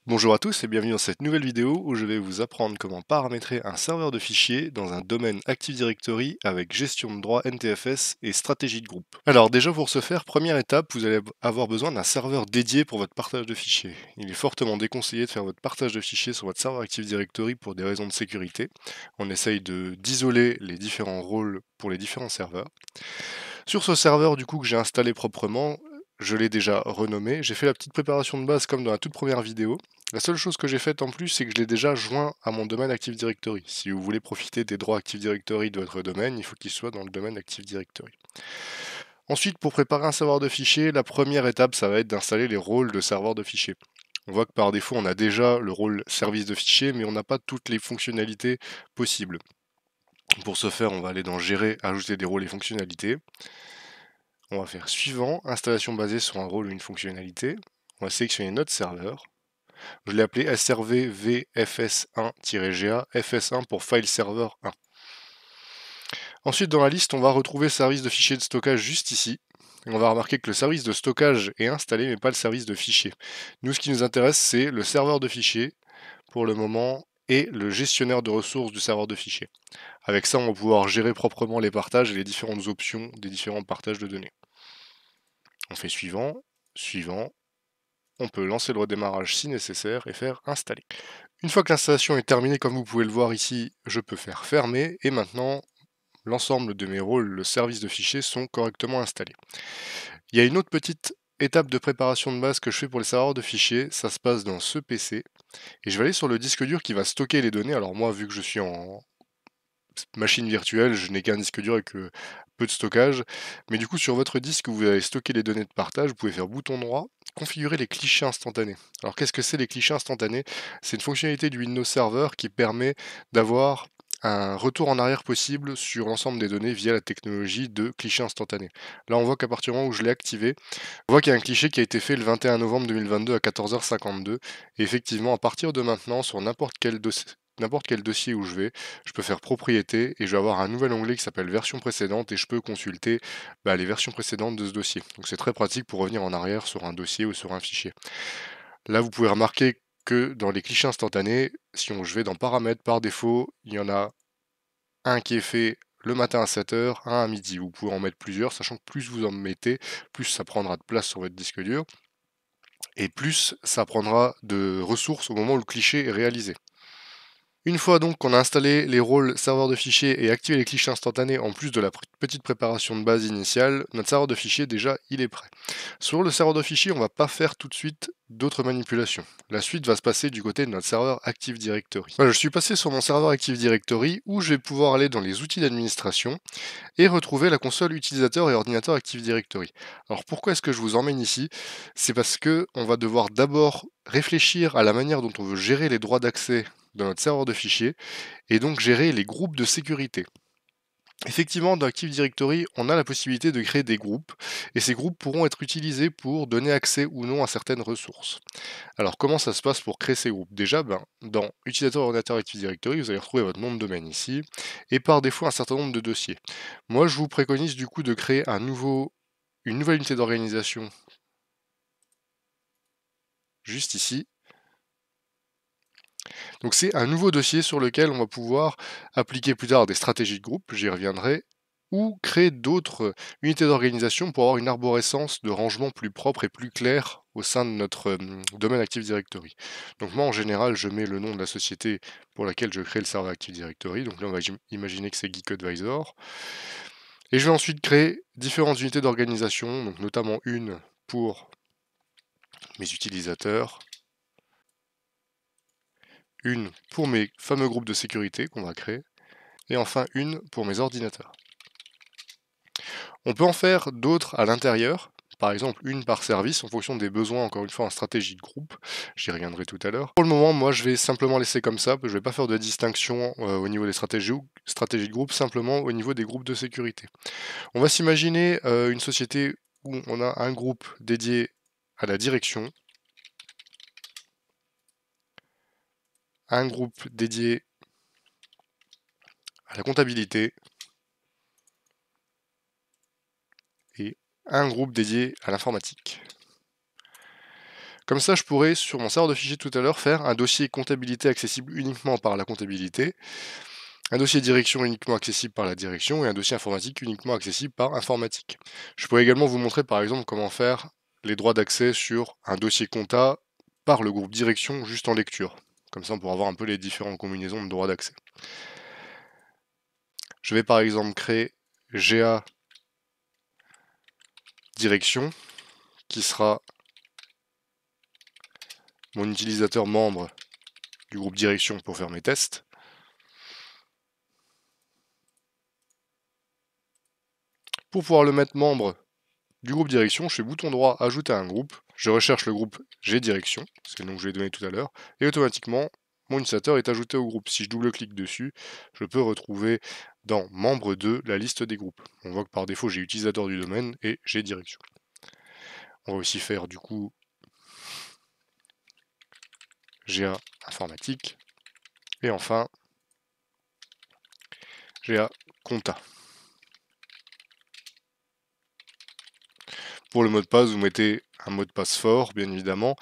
Bonjour à tous et bienvenue dans cette nouvelle vidéo où je vais vous apprendre comment paramétrer un serveur de fichiers dans un domaine Active Directory avec gestion de droit NTFS et stratégie de groupe. Alors déjà pour ce faire, première étape, vous allez avoir besoin d'un serveur dédié pour votre partage de fichiers. Il est fortement déconseillé de faire votre partage de fichiers sur votre serveur Active Directory pour des raisons de sécurité. On essaye d'isoler les différents rôles pour les différents serveurs. Sur ce serveur du coup que j'ai installé proprement, je l'ai déjà renommé, j'ai fait la petite préparation de base comme dans la toute première vidéo. La seule chose que j'ai faite en plus, c'est que je l'ai déjà joint à mon domaine Active Directory. Si vous voulez profiter des droits Active Directory de votre domaine, il faut qu'il soit dans le domaine Active Directory. Ensuite, pour préparer un serveur de fichiers, la première étape, ça va être d'installer les rôles de serveur de fichiers. On voit que par défaut, on a déjà le rôle service de fichiers, mais on n'a pas toutes les fonctionnalités possibles. Pour ce faire, on va aller dans Gérer, ajouter des rôles et fonctionnalités. On va faire suivant, installation basée sur un rôle ou une fonctionnalité. On va sélectionner notre serveur. Je l'ai appelé SRV VFS1-GA, FS1 pour File Server 1. Ensuite, dans la liste, on va retrouver le service de fichiers de stockage juste ici. Et on va remarquer que le service de stockage est installé, mais pas le service de fichiers. Nous, ce qui nous intéresse, c'est le serveur de fichiers, pour le moment, et le gestionnaire de ressources du serveur de fichiers. Avec ça, on va pouvoir gérer proprement les partages et les différentes options des différents partages de données. On fait suivant, suivant. On peut lancer le redémarrage si nécessaire et faire installer. Une fois que l'installation est terminée, comme vous pouvez le voir ici, je peux faire fermer et maintenant l'ensemble de mes rôles, le service de fichiers sont correctement installés. Il y a une autre petite étape de préparation de base que je fais pour les serveurs de fichiers, ça se passe dans ce PC et je vais aller sur le disque dur qui va stocker les données. Alors moi, vu que je suis en machine virtuelle, je n'ai qu'un disque dur avec peu de stockage, mais du coup sur votre disque où vous allez stocker les données de partage, vous pouvez faire bouton droit, configurer les clichés instantanés. Alors qu'est-ce que c'est les clichés instantanés? C'est une fonctionnalité du Windows Server qui permet d'avoir un retour en arrière possible sur l'ensemble des données via la technologie de cliché instantané. Là on voit qu'à partir du moment où je l'ai activé, on voit qu'il y a un cliché qui a été fait le 21 novembre 2022 à 14h52 et effectivement à partir de maintenant sur n'importe quel dossier où je peux faire propriété et je vais avoir un nouvel onglet qui s'appelle version précédente et je peux consulter les versions précédentes de ce dossier. Donc c'est très pratique pour revenir en arrière sur un dossier ou sur un fichier. Là, vous pouvez remarquer que dans les clichés instantanés, je vais dans paramètres, par défaut, il y en a un qui est fait le matin à 7h, un à midi. Vous pouvez en mettre plusieurs, sachant que plus vous en mettez, plus ça prendra de place sur votre disque dur et plus ça prendra de ressources au moment où le cliché est réalisé. Une fois donc qu'on a installé les rôles serveur de fichiers et activé les clichés instantanés en plus de la petite préparation de base initiale, notre serveur de fichiers déjà il est prêt. Sur le serveur de fichiers, on ne va pas faire tout de suite d'autres manipulations. La suite va se passer du côté de notre serveur Active Directory. Voilà, je suis passé sur mon serveur Active Directory où je vais pouvoir aller dans les outils d'administration et retrouver la console utilisateur et ordinateur Active Directory. Alors pourquoi est-ce que je vous emmène ici? C'est parce que on va devoir d'abord réfléchir à la manière dont on veut gérer les droits d'accès dans notre serveur de fichiers et donc gérer les groupes de sécurité. Effectivement, dans Active Directory, on a la possibilité de créer des groupes et ces groupes pourront être utilisés pour donner accès ou non à certaines ressources. Alors comment ça se passe pour créer ces groupes? Déjà, dans Utilisateur ordinateur Active Directory, vous allez retrouver votre nom de domaine ici et par défaut un certain nombre de dossiers. Moi, je vous préconise du coup de créer une nouvelle unité d'organisation juste ici. Donc c'est un nouveau dossier sur lequel on va pouvoir appliquer plus tard des stratégies de groupe, j'y reviendrai, ou créer d'autres unités d'organisation pour avoir une arborescence de rangement plus propre et plus claire au sein de notre domaine Active Directory. Donc moi en général je mets le nom de la société pour laquelle je crée le serveur Active Directory, donc là on va imaginer que c'est Geek Advisor. Et je vais ensuite créer différentes unités d'organisation, donc notamment une pour mes utilisateurs, une pour mes fameux groupes de sécurité qu'on va créer, et enfin une pour mes ordinateurs. On peut en faire d'autres à l'intérieur, par exemple une par service en fonction des besoins, encore une fois en stratégie de groupe, j'y reviendrai tout à l'heure. Pour le moment, moi je vais simplement laisser comme ça, je ne vais pas faire de distinction au niveau des stratégies de groupe, simplement au niveau des groupes de sécurité. On va s'imaginer une société où on a un groupe dédié à la direction, un groupe dédié à la comptabilité et un groupe dédié à l'informatique. Comme ça, je pourrais, sur mon serveur de fichiers tout à l'heure, faire un dossier comptabilité accessible uniquement par la comptabilité, un dossier direction uniquement accessible par la direction et un dossier informatique uniquement accessible par informatique. Je pourrais également vous montrer par exemple comment faire les droits d'accès sur un dossier compta par le groupe direction juste en lecture. Comme ça, on pourra voir un peu les différentes combinaisons de droits d'accès. Je vais par exemple créer GA direction, qui sera mon utilisateur membre du groupe direction pour faire mes tests. Pour pouvoir le mettre membre du groupe direction, je fais bouton droit, ajouter un groupe, je recherche le groupe Gdirection, c'est le nom que je lui ai donné tout à l'heure, et automatiquement, mon utilisateur est ajouté au groupe. Si je double-clique dessus, je peux retrouver dans membre 2 la liste des groupes. On voit que par défaut, j'ai utilisateur du domaine et Gdirection. On va aussi faire du coup GA informatique, et enfin GA compta. Pour le mot de passe, vous mettez un mot de passe fort, bien évidemment.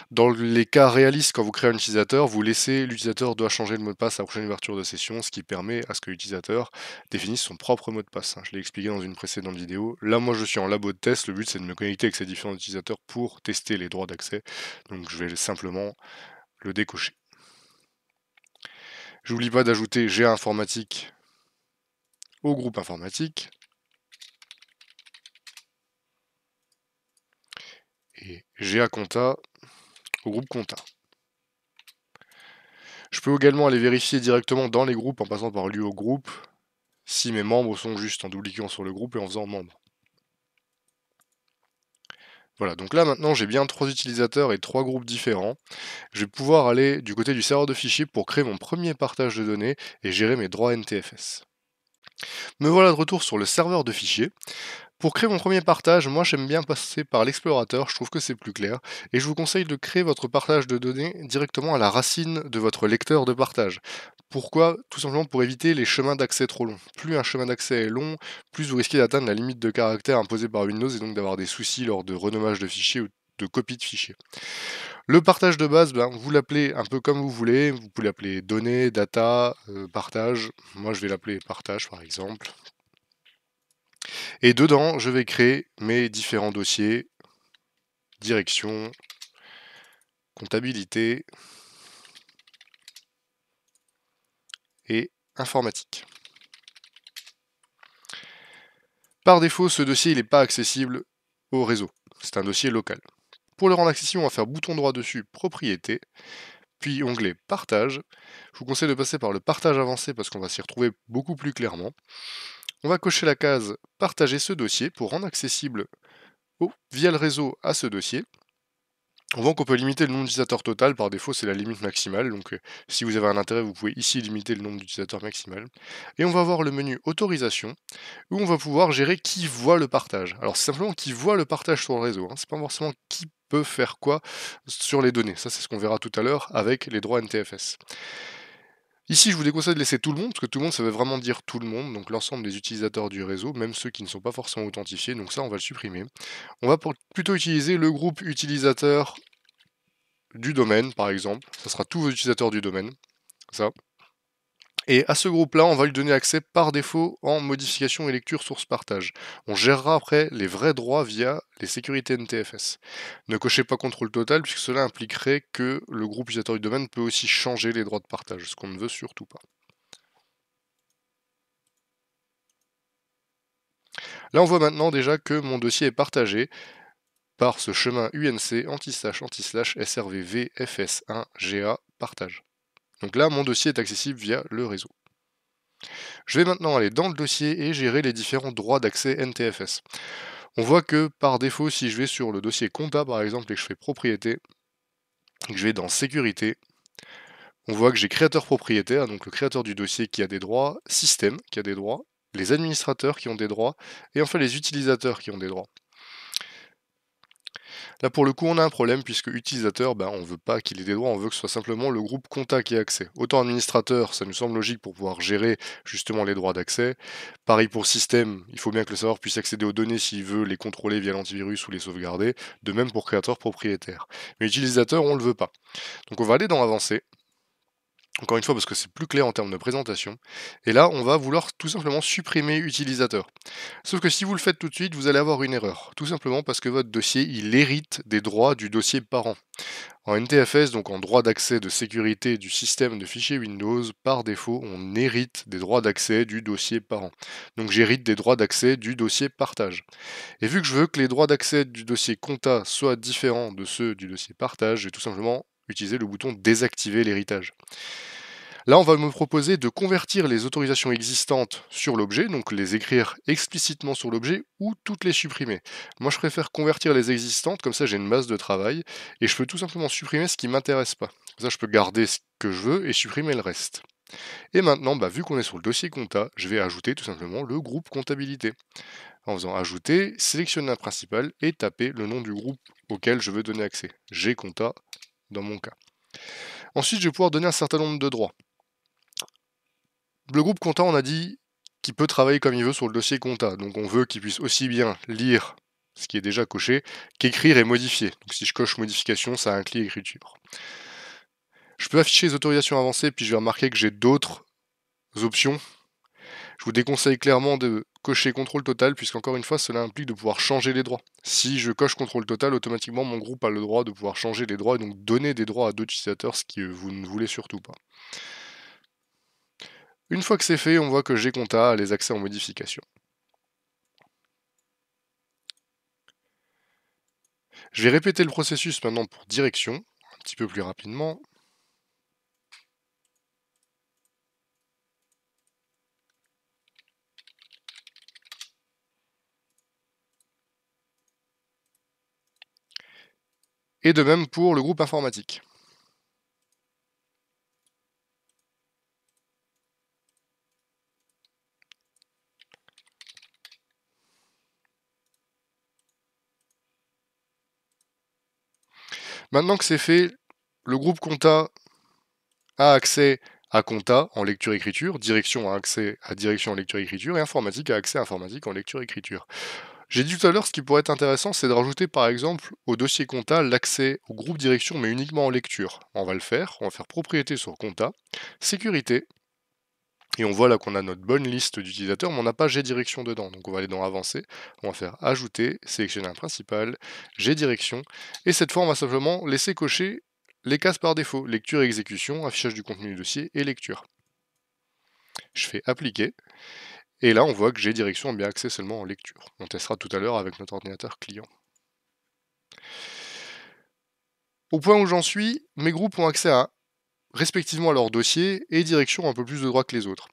Dans les cas réalistes, quand vous créez un utilisateur, vous laissez l'utilisateur doit changer le mot de passe à la prochaine ouverture de session, ce qui permet à ce que l'utilisateur définisse son propre mot de passe. Je l'ai expliqué dans une précédente vidéo. Là, moi, je suis en labo de test. Le but, c'est de me connecter avec ces différents utilisateurs pour tester les droits d'accès. Donc, je vais simplement le décocher. J'oublie pas d'ajouter GA informatique au groupe informatique. Et GA compta au groupe compta. Je peux également aller vérifier directement dans les groupes en passant par l'U au groupe si mes membres sont justes en double-cliquant sur le groupe et en faisant membre. Voilà, donc là maintenant j'ai bien 3 utilisateurs et 3 groupes différents. Je vais pouvoir aller du côté du serveur de fichiers pour créer mon premier partage de données et gérer mes droits NTFS. Me voilà de retour sur le serveur de fichiers. Pour créer mon premier partage, moi j'aime bien passer par l'explorateur, je trouve que c'est plus clair, et je vous conseille de créer votre partage de données directement à la racine de votre lecteur de partage. Pourquoi? Tout simplement pour éviter les chemins d'accès trop longs. Plus un chemin d'accès est long, plus vous risquez d'atteindre la limite de caractère imposée par Windows et donc d'avoir des soucis lors de renommage de fichiers ou de copie de fichiers. Le partage de base, vous l'appelez un peu comme vous voulez, vous pouvez l'appeler données, data, partage, moi je vais l'appeler partage par exemple. Et dedans, je vais créer mes différents dossiers, direction, comptabilité et informatique. Par défaut, ce dossier n'est pas accessible au réseau. C'est un dossier local. Pour le rendre accessible, on va faire bouton droit dessus, propriété, puis onglet partage. Je vous conseille de passer par le partage avancé parce qu'on va s'y retrouver beaucoup plus clairement. On va cocher la case partager ce dossier pour rendre accessible via le réseau à ce dossier. On voit qu'on peut limiter le nombre d'utilisateurs total, par défaut c'est la limite maximale, donc si vous avez un intérêt vous pouvez ici limiter le nombre d'utilisateurs maximal. Et on va voir le menu autorisation, où on va pouvoir gérer qui voit le partage. Alors c'est simplement qui voit le partage sur le réseau, c'est pas forcément qui peut faire quoi sur les données, ça c'est ce qu'on verra tout à l'heure avec les droits NTFS. Ici je vous déconseille de laisser tout le monde, parce que tout le monde ça veut vraiment dire tout le monde, donc l'ensemble des utilisateurs du réseau, même ceux qui ne sont pas forcément authentifiés, donc ça on va le supprimer. On va plutôt utiliser le groupe utilisateur du domaine, par exemple. Ça sera tous vos utilisateurs du domaine. Ça. Et à ce groupe-là, on va lui donner accès par défaut en modification et lecture source partage. On gérera après les vrais droits via les sécurités NTFS. Ne cochez pas contrôle total, puisque cela impliquerait que le groupe utilisateur du domaine peut aussi changer les droits de partage, ce qu'on ne veut surtout pas. Là, on voit maintenant déjà que mon dossier est partagé par ce chemin UNC anti/slash SRVV FS1 GA partage. Donc là, mon dossier est accessible via le réseau. Je vais maintenant aller dans le dossier et gérer les différents droits d'accès NTFS. On voit que par défaut, si je vais sur le dossier compta par exemple et que je fais propriété, et que je vais dans sécurité, on voit que j'ai créateur propriétaire, donc le créateur du dossier qui a des droits, système qui a des droits, les administrateurs qui ont des droits, et enfin les utilisateurs qui ont des droits. Là pour le coup on a un problème puisque utilisateur, on veut pas qu'il ait des droits, on veut que ce soit simplement le groupe compta qui ait accès. Autant administrateur, ça nous semble logique pour pouvoir gérer justement les droits d'accès. Pareil pour système, il faut bien que le serveur puisse accéder aux données s'il veut les contrôler via l'antivirus ou les sauvegarder. De même pour créateur propriétaire. Mais utilisateur, on le veut pas. Donc on va aller dans Avancer. Encore une fois parce que c'est plus clair en termes de présentation. Et là, on va vouloir tout simplement supprimer utilisateur. Sauf que si vous le faites tout de suite, vous allez avoir une erreur. Tout simplement parce que votre dossier, il hérite des droits du dossier parent. En NTFS, donc en droit d'accès de sécurité du système de fichiers Windows, par défaut, on hérite des droits d'accès du dossier parent. Donc j'hérite des droits d'accès du dossier partage. Et vu que je veux que les droits d'accès du dossier compta soient différents de ceux du dossier partage, je vais tout simplement utiliser le bouton désactiver l'héritage. Là, on va me proposer de convertir les autorisations existantes sur l'objet, donc les écrire explicitement sur l'objet ou toutes les supprimer. Moi, je préfère convertir les existantes, comme ça j'ai une masse de travail, et je peux tout simplement supprimer ce qui m'intéresse pas. Comme ça, je peux garder ce que je veux et supprimer le reste. Et maintenant, vu qu'on est sur le dossier compta, je vais ajouter tout simplement le groupe comptabilité. En faisant ajouter, sélectionner un principal et taper le nom du groupe auquel je veux donner accès. G compta dans mon cas. Ensuite, je vais pouvoir donner un certain nombre de droits. Le groupe compta, on a dit qu'il peut travailler comme il veut sur le dossier compta. Donc on veut qu'il puisse aussi bien lire ce qui est déjà coché qu'écrire et modifier. Donc si je coche modification, ça inclut écriture. Je peux afficher les autorisations avancées, puis je vais remarquer que j'ai d'autres options. Je vous déconseille clairement de cocher contrôle total, puisqu'encore une fois, cela implique de pouvoir changer les droits. Si je coche contrôle total, automatiquement mon groupe a le droit de pouvoir changer les droits et donc donner des droits à d'autres utilisateurs, ce que vous ne voulez surtout pas. Une fois que c'est fait, on voit que Gcompta a les accès en modification. Je vais répéter le processus maintenant pour direction, un petit peu plus rapidement. Et de même pour le groupe informatique. Maintenant que c'est fait, le groupe compta a accès à compta en lecture-écriture, direction a accès à direction en lecture-écriture, et informatique a accès à informatique en lecture-écriture. J'ai dit tout à l'heure, ce qui pourrait être intéressant, c'est de rajouter par exemple au dossier compta l'accès au groupe direction, mais uniquement en lecture. On va le faire, on va faire propriété sur compta, sécurité, et on voit là qu'on a notre bonne liste d'utilisateurs, mais on n'a pas Gdirection dedans. Donc on va aller dans Avancer, on va faire Ajouter, sélectionner un principal, Gdirection, et cette fois on va simplement laisser cocher les cases par défaut, lecture et exécution, affichage du contenu du dossier et lecture. Je fais Appliquer, et là on voit que Gdirection a bien accès seulement en lecture. On testera tout à l'heure avec notre ordinateur client. Au point où j'en suis, mes groupes ont accès à respectivement à leur dossier et direction un peu plus de droits que les autres.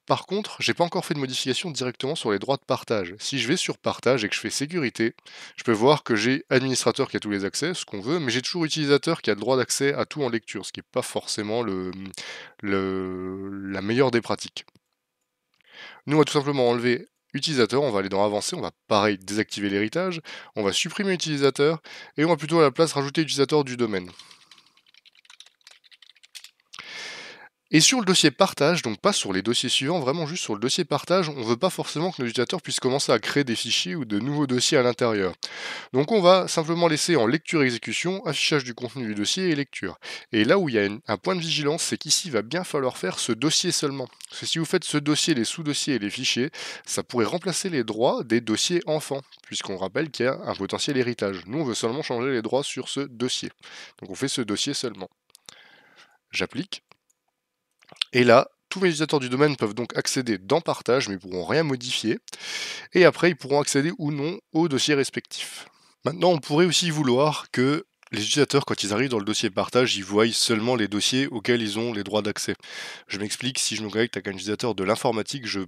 Par contre, j'ai pas encore fait de modification directement sur les droits de partage. Si je vais sur partage et que je fais sécurité, je peux voir que j'ai administrateur qui a tous les accès, ce qu'on veut, mais j'ai toujours utilisateur qui a le droit d'accès à tout en lecture, ce qui n'est pas forcément la meilleure des pratiques. Nous, on va tout simplement enlever utilisateur, on va aller dans avancer, on va pareil désactiver l'héritage, on va supprimer utilisateur, et on va plutôt à la place rajouter utilisateur du domaine. Et sur le dossier partage, donc pas sur les dossiers suivants, vraiment juste sur le dossier partage, on ne veut pas forcément que nos utilisateurs puissent commencer à créer des fichiers ou de nouveaux dossiers à l'intérieur. Donc on va simplement laisser en lecture-exécution, affichage du contenu du dossier et lecture. Et là où il y a un point de vigilance, c'est qu'ici il va bien falloir faire ce dossier seulement. Parce que si vous faites ce dossier, les sous-dossiers et les fichiers, ça pourrait remplacer les droits des dossiers enfants, puisqu'on rappelle qu'il y a un potentiel héritage. Nous on veut seulement changer les droits sur ce dossier. Donc on fait ce dossier seulement. J'applique. Et là, tous mes utilisateurs du domaine peuvent donc accéder dans Partage, mais ils ne pourront rien modifier. Et après, ils pourront accéder ou non au dossier respectif. Maintenant, on pourrait aussi vouloir que les utilisateurs, quand ils arrivent dans le dossier partage, ils voient seulement les dossiers auxquels ils ont les droits d'accès. Je m'explique, si je me connecte avec un utilisateur de l'informatique, je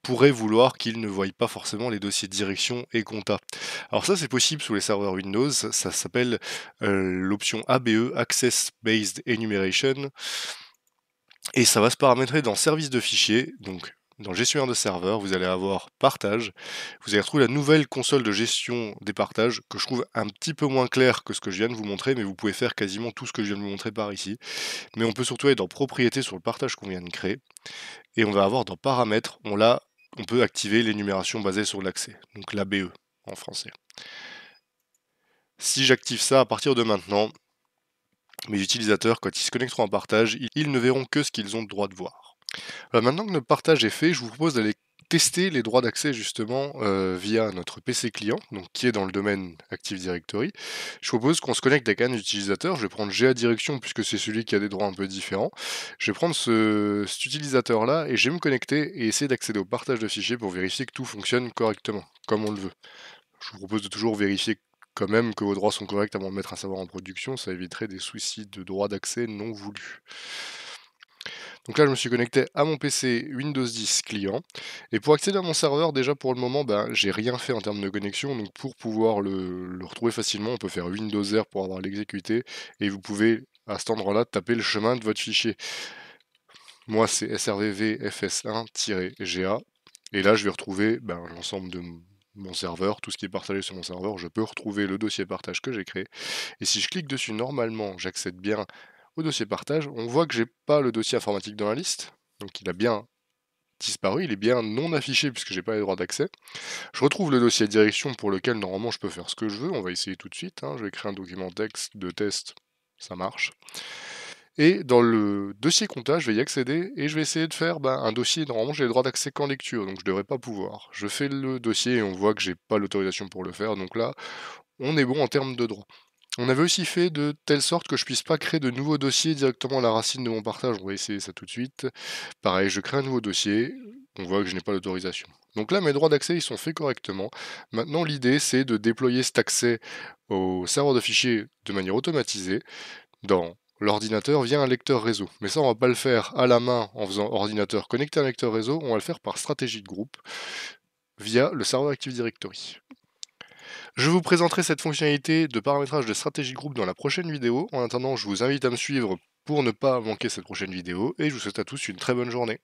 pourrais vouloir qu'ils ne voient pas forcément les dossiers direction et compta. Alors ça, c'est possible sous les serveurs Windows, ça s'appelle l'option ABE, Access Based Enumeration. Et ça va se paramétrer dans service de fichiers, donc Dans le gestionnaire de serveur, vous allez avoir partage. Vous allez retrouver la nouvelle console de gestion des partages que je trouve un petit peu moins claire que ce que je viens de vous montrer, mais vous pouvez faire quasiment tout ce que je viens de vous montrer par ici. Mais on peut surtout aller dans propriétés sur le partage qu'on vient de créer. Et on va avoir dans paramètres, on peut activer l'énumération basée sur l'accès, donc l'ABE en français. Si j'active ça à partir de maintenant, mes utilisateurs, quand ils se connecteront en partage, ils ne verront que ce qu'ils ont le droit de voir. Alors maintenant que notre partage est fait, je vous propose d'aller tester les droits d'accès justement via notre PC client, donc qui est dans le domaine Active Directory. Je propose qu'on se connecte avec un utilisateur. Je vais prendre GA Direction puisque c'est celui qui a des droits un peu différents. Je vais prendre cet utilisateur-là et je vais me connecter et essayer d'accéder au partage de fichiers pour vérifier que tout fonctionne correctement, comme on le veut. Je vous propose de toujours vérifier quand même que vos droits sont corrects avant de mettre un serveur en production, ça éviterait des soucis de droits d'accès non voulus. Donc là, je me suis connecté à mon PC Windows 10 client. Et pour accéder à mon serveur, déjà pour le moment, j'ai rien fait en termes de connexion. Donc pour pouvoir le retrouver facilement, on peut faire Windows R pour avoir l'exécuté. Et vous pouvez, à cet endroit-là, taper le chemin de votre fichier. Moi, c'est srvvfs1-ga. Et là, je vais retrouver l'ensemble de mon serveur, tout ce qui est partagé sur mon serveur. Je peux retrouver le dossier partage que j'ai créé. Et si je clique dessus, normalement, j'accède bien au dossier partage. On voit que j'ai pas le dossier informatique dans la liste. Donc il a bien disparu, il est bien non affiché puisque j'ai pas les droits d'accès. Je retrouve le dossier direction pour lequel normalement je peux faire ce que je veux. On va essayer tout de suite. Je vais créer un document texte de test. Ça marche. Et dans le dossier compta, je vais y accéder et je vais essayer de faire un dossier. Normalement, j'ai les droits d'accès qu'en lecture, donc je devrais pas pouvoir. Je fais le dossier et on voit que j'ai pas l'autorisation pour le faire. Donc là, on est bon en termes de droits. On avait aussi fait de telle sorte que je puisse pas créer de nouveaux dossiers directement à la racine de mon partage. On va essayer ça tout de suite. Pareil, je crée un nouveau dossier. On voit que je n'ai pas l'autorisation. Donc là, mes droits d'accès, ils sont faits correctement. Maintenant, l'idée, c'est de déployer cet accès au serveur de fichiers de manière automatisée dans l'ordinateur via un lecteur réseau. Mais ça, on va pas le faire à la main en faisant ordinateur connecté à un lecteur réseau. On va le faire par stratégie de groupe via le serveur Active Directory. Je vous présenterai cette fonctionnalité de paramétrage de stratégie groupe dans la prochaine vidéo. En attendant, je vous invite à me suivre pour ne pas manquer cette prochaine vidéo et je vous souhaite à tous une très bonne journée.